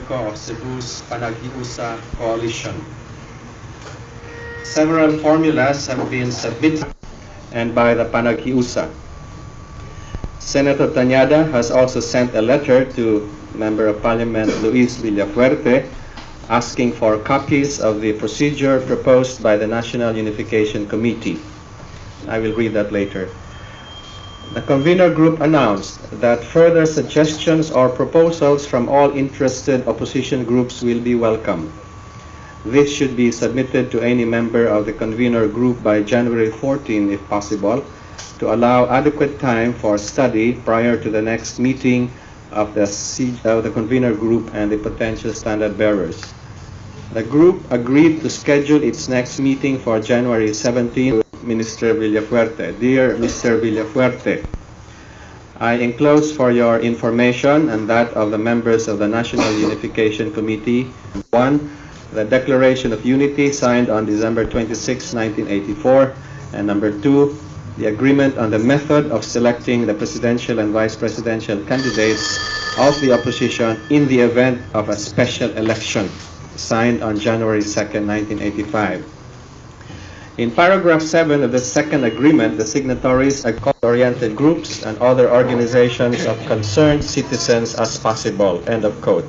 Merco of Cebu's Panaghiusa coalition. Several formulas have been submitted and by the Panaghiusa. Senator Tañada has also sent a letter to Member of Parliament Luis Villafuerte asking for copies of the procedure proposed by the National Unification Committee. I will read that later. The convener group announced that further suggestions or proposals from all interested opposition groups will be welcome. This should be submitted to any member of the convener group by January 14, if possible, to allow adequate time for study prior to the next meeting of the convener group and the potential standard bearers. The group agreed to schedule its next meeting for January 17. Minister Villafuerte. Dear Mr. Villafuerte, I enclose for your information and that of the members of the National Unification Committee, 1. The Declaration of Unity signed on December 26, 1984, and number 2, the agreement on the method of selecting the presidential and vice presidential candidates of the opposition in the event of a special election, signed on January 2, 1985. In paragraph 7 of the second agreement, the signatories are oriented groups and other organizations of concerned citizens as possible. End of quote.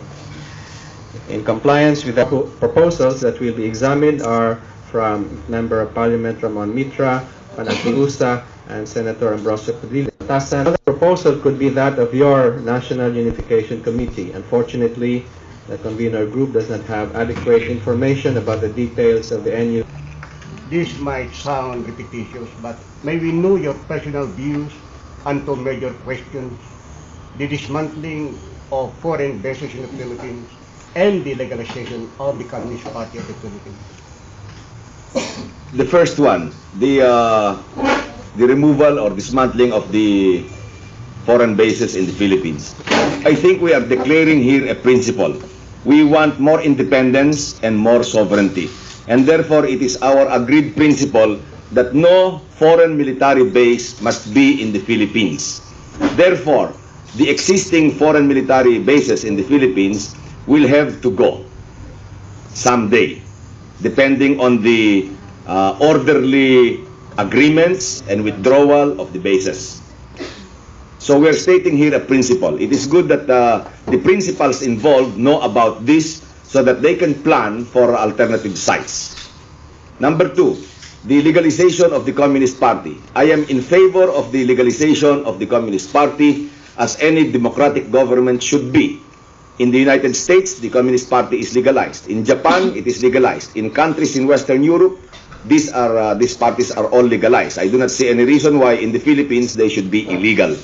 In compliance with the proposals that will be examined are from Member of Parliament Ramon Mitra, Panaghiusa, and Senator Ambrosio Padilla. The proposal could be that of your National Unification Committee. Unfortunately, the convener group does not have adequate information about the details of the NU. This might sound repetitious, but may we know your personal views on two major questions: the dismantling of foreign bases in the Philippines and the legalization of the Communist Party of the Philippines. The first one, the removal or dismantling of the foreign bases in the Philippines. I think we are declaring here a principle. We want more independence and more sovereignty. And therefore, it is our agreed principle that no foreign military base must be in the Philippines. Therefore, the existing foreign military bases in the Philippines will have to go someday, depending on the orderly agreements and withdrawal of the bases. So we're stating here a principle. It is good that the principals involved know about this so that they can plan for alternative sites. Number 2, the legalization of the Communist Party. I am in favor of the legalization of the Communist Party as any democratic government should be. In the United States, the Communist Party is legalized. In Japan, it is legalized. In countries in Western Europe, these parties are all legalized. I do not see any reason why in the Philippines they should be illegal.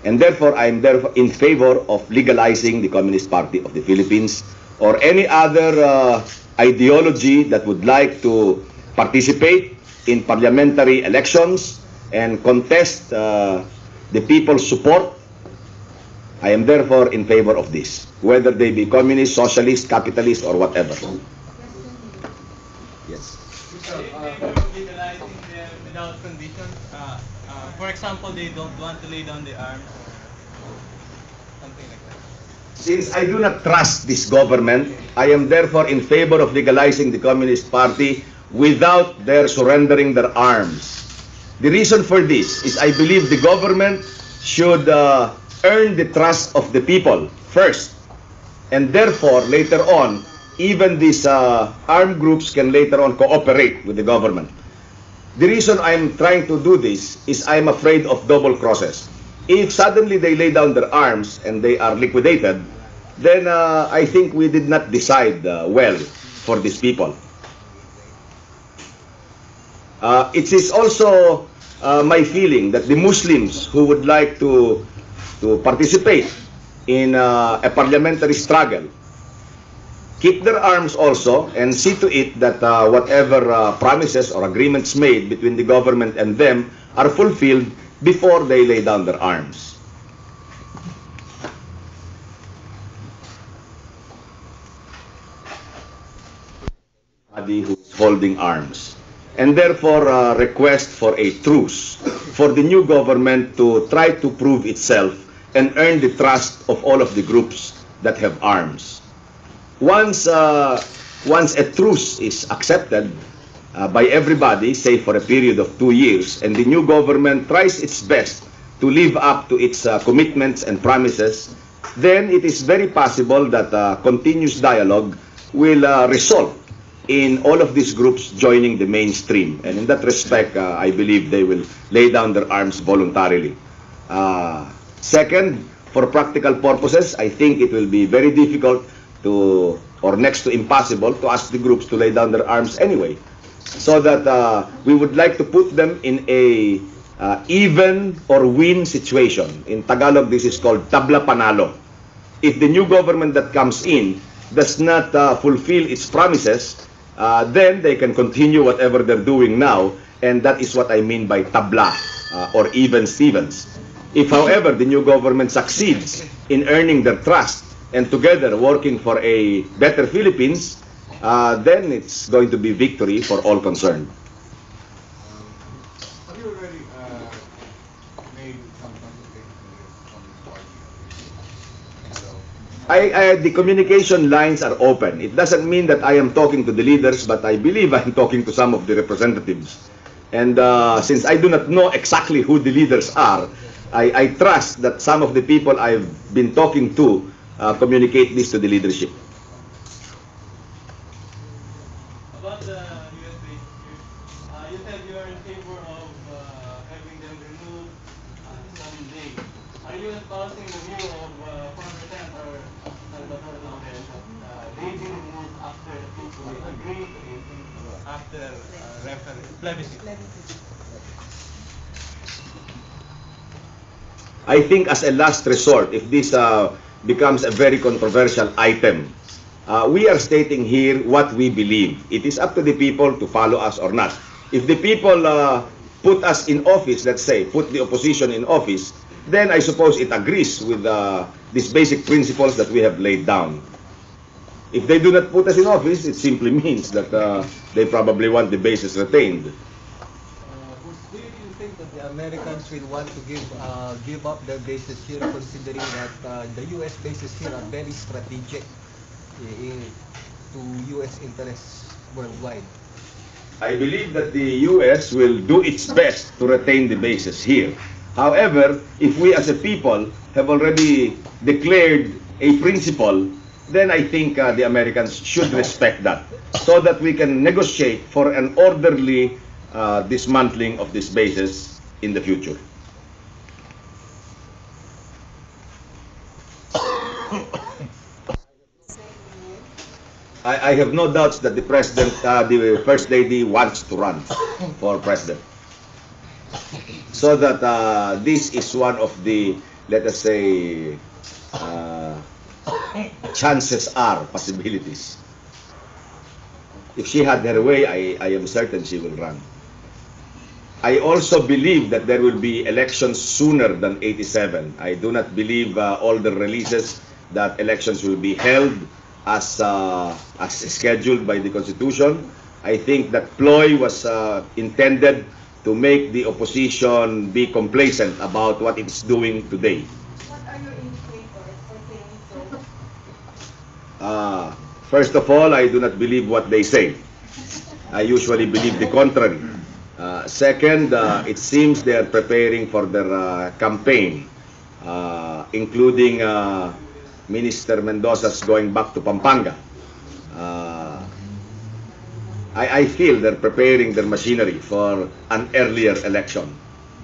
And therefore, I am therefore in favor of legalizing the Communist Party of the Philippines, or any other ideology that would like to participate in parliamentary elections and contest the people's support. I am therefore in favor of this, whether they be communist, socialist, capitalist, or whatever. Yes. So, legalizing them without conditions. For example, they don't want to lay down the arms or something like that. Since I do not trust this government, I am therefore in favor of legalizing the Communist Party without their surrendering their arms. The reason for this is I believe the government should earn the trust of the people first, and therefore later on, even these armed groups can later on cooperate with the government. The reason I'm trying to do this is I'm afraid of double crosses. If suddenly they lay down their arms and they are liquidated, then I think we did not decide well for these people. It is also my feeling that the Muslims who would like to participate in a parliamentary struggle keep their arms also and see to it that whatever promises or agreements made between the government and them are fulfilled before they lay down their arms. Who is holding arms, and therefore request for a truce for the new government to try to prove itself and earn the trust of all of the groups that have arms. once a truce is accepted by everybody, say for a period of 2 years, and the new government tries its best to live up to its commitments and promises, then it is very possible that continuous dialogue will result in all of these groups joining the mainstream. And in that respect, I believe they will lay down their arms voluntarily. Second, for practical purposes, I think it will be very difficult to, or next to impossible, to ask the groups to lay down their arms anyway. So that we would like to put them in a even or win situation. In Tagalog, this is called tabla panalo. If the new government that comes in does not fulfill its promises, then they can continue whatever they're doing now, and that is what I mean by tabla or even Stevens. If, however, the new government succeeds in earning their trust and together working for a better Philippines, then it's going to be victory for all concerned. Have you already made some consultation with some parties? The communication lines are open. It doesn't mean that I am talking to the leaders, but I believe I'm talking to some of the representatives. And since I do not know exactly who the leaders are, I trust that some of the people I've been talking to communicate this to the leadership. About the US base here, you said you are in favor of having them removed someday. Are you espousing the view of former Senator Salvador Laurel that they be removed after the people agree, after plebiscite? I think as a last resort, if this becomes a very controversial item, we are stating here what we believe. It is up to the people to follow us or not. If the people put us in office, let's say, put the opposition in office, then I suppose it agrees with these basic principles that we have laid down. If they do not put us in office, it simply means that they probably want the bases retained. Do you think that the Americans will want to give up their bases here, considering that the U.S. bases here are very strategic to U.S. interests worldwide? I believe that the U.S. will do its best to retain the bases here. However, if we as a people have already declared a principle, then I think the Americans should respect that, so that we can negotiate for an orderly dismantling of these bases in the future. I have no doubts that the president, the first lady, wants to run for president. So that this is one of the, let us say, chances are possibilities. If she had her way, I am certain she will run. I also believe that there will be elections sooner than 87. I do not believe all the releases that elections will be held as scheduled by the Constitution. I think that ploy was intended to make the opposition be complacent about what it's doing today. What are your indicators for saying so? First of all, I do not believe what they say. I usually believe the contrary. Second, it seems they are preparing for their campaign, including Minister Mendoza's going back to Pampanga. I feel they're preparing their machinery for an earlier election.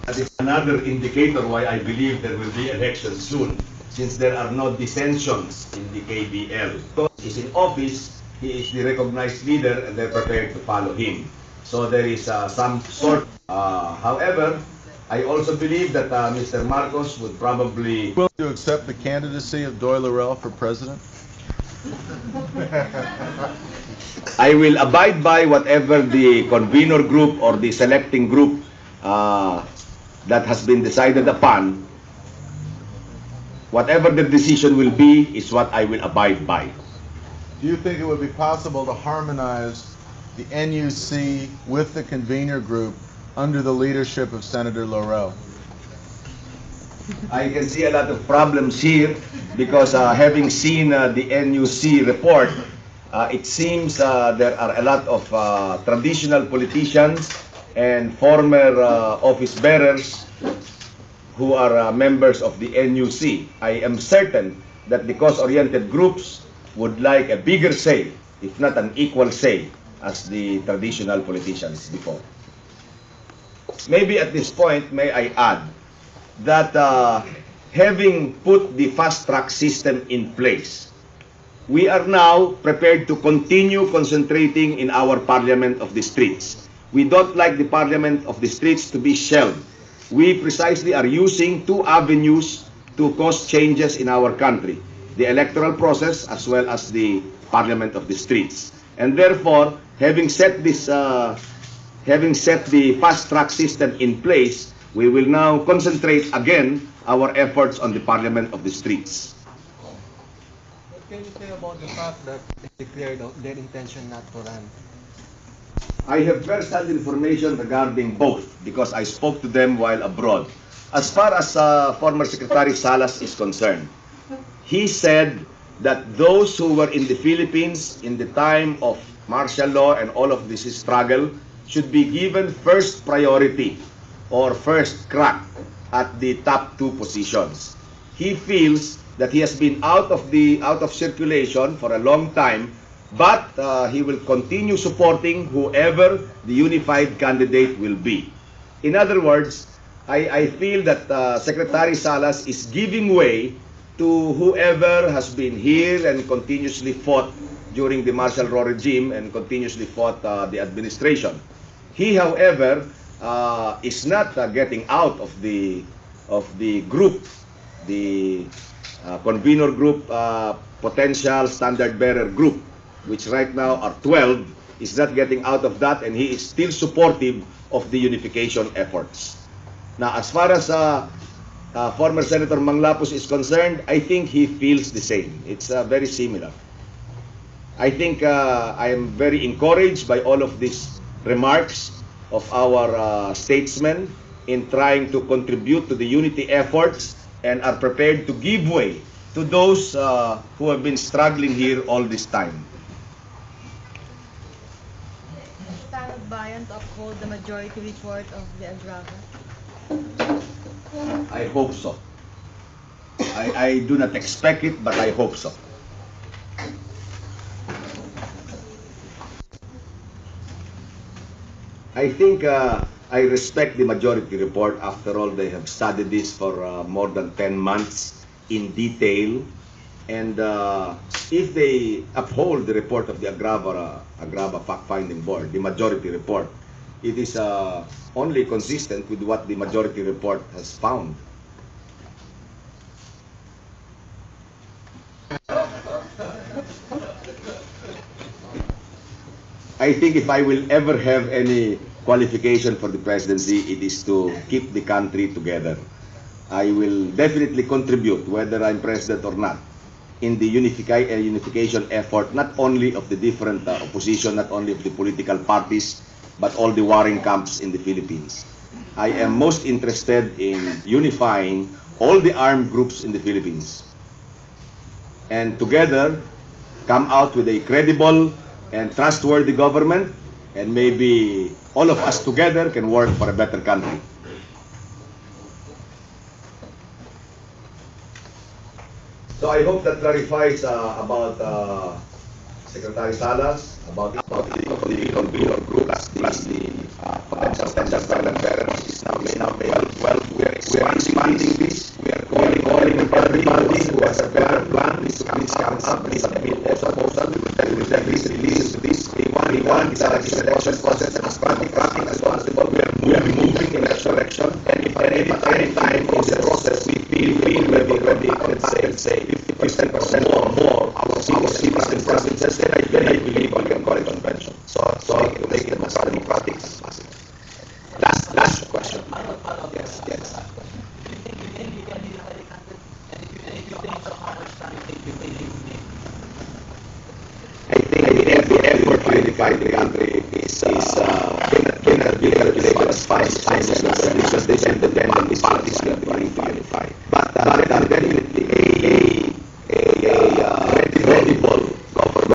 That is another indicator why I believe there will be elections soon, since there are no dissensions in the KBL. Because he's in office, he is the recognized leader, and they're prepared to follow him. So there is some sort. However, I also believe that Mr. Marcos would probably... Will you accept the candidacy of Doy Laurel for president? I will abide by whatever the convener group or the selecting group that has been decided upon. Whatever the decision will be is what I will abide by. Do you think it would be possible to harmonize the NUC with the convener group under the leadership of Senator Laurel? I can see a lot of problems here because having seen the NUC report, it seems there are a lot of traditional politicians and former office bearers who are members of the NUC. I am certain that the cause-oriented groups would like a bigger say, if not an equal say, as the traditional politicians before. Maybe at this point, may I add that having put the fast-track system in place, we are now prepared to continue concentrating in our parliament of the streets. We don't like the parliament of the streets to be shelved. We precisely are using two avenues to cause changes in our country, the electoral process as well as the parliament of the streets. And therefore, having set the fast-track system in place, we will now concentrate again our efforts on the parliament of the streets. What can you say about the fact that they declared their intention not to run? I have first-hand information regarding both because I spoke to them while abroad. As far as former Secretary Salas is concerned, he said that those who were in the Philippines in the time of martial law and all of this struggle should be given first priority or first crack at the top two positions. He feels that he has been out of circulation for a long time, but he will continue supporting whoever the unified candidate will be. In other words, I feel that Secretary Salas is giving way to whoever has been here and continuously fought during the martial law regime and continuously fought the administration. He, however, is not getting out of the group, the convener group, potential standard bearer group, which right now are 12, is not getting out of that, and he is still supportive of the unification efforts. Now, as far as former Senator Manglapus is concerned, I think he feels the same. It's very similar. I think I am very encouraged by all of these remarks of our statesmen in trying to contribute to the unity efforts and are prepared to give way to those who have been struggling here all this time. Stand Bayan to uphold the majority report of the Agrava? I hope so. I do not expect it, but I hope so. I think I respect the majority report. After all, they have studied this for more than 10 months in detail. And if they uphold the report of the Agrava Fact-Finding Board, the majority report, it is only consistent with what the majority report has found. I think if I will ever have any qualification for the presidency, it is to keep the country together. I will definitely contribute, whether I'm president or not, in the unification effort, not only of the different opposition, not only of the political parties, but all the warring camps in the Philippines. I am most interested in unifying all the armed groups in the Philippines and together come out with a credible and trustworthy government, and maybe all of us together can work for a better country. So I hope that clarifies about Secretary Salas, about the convener group, plus the potential silent parents is now well. We are expanding this. We are calling everybody who has a better plan. Please come up, please submit a proposal. We will then listen to this. We want is a selection process and practically responsible. We are moving in that direction. And if at any time in the process we feel ready, let's say 50% or more, our citizens provinces, then I believe we can call it convention. So to make it as democratic as possible. Last question. Yes. I think the effort to unify the country is cannot be calculated far as possible, because they can depend on the parties we are trying to unify. But definitely,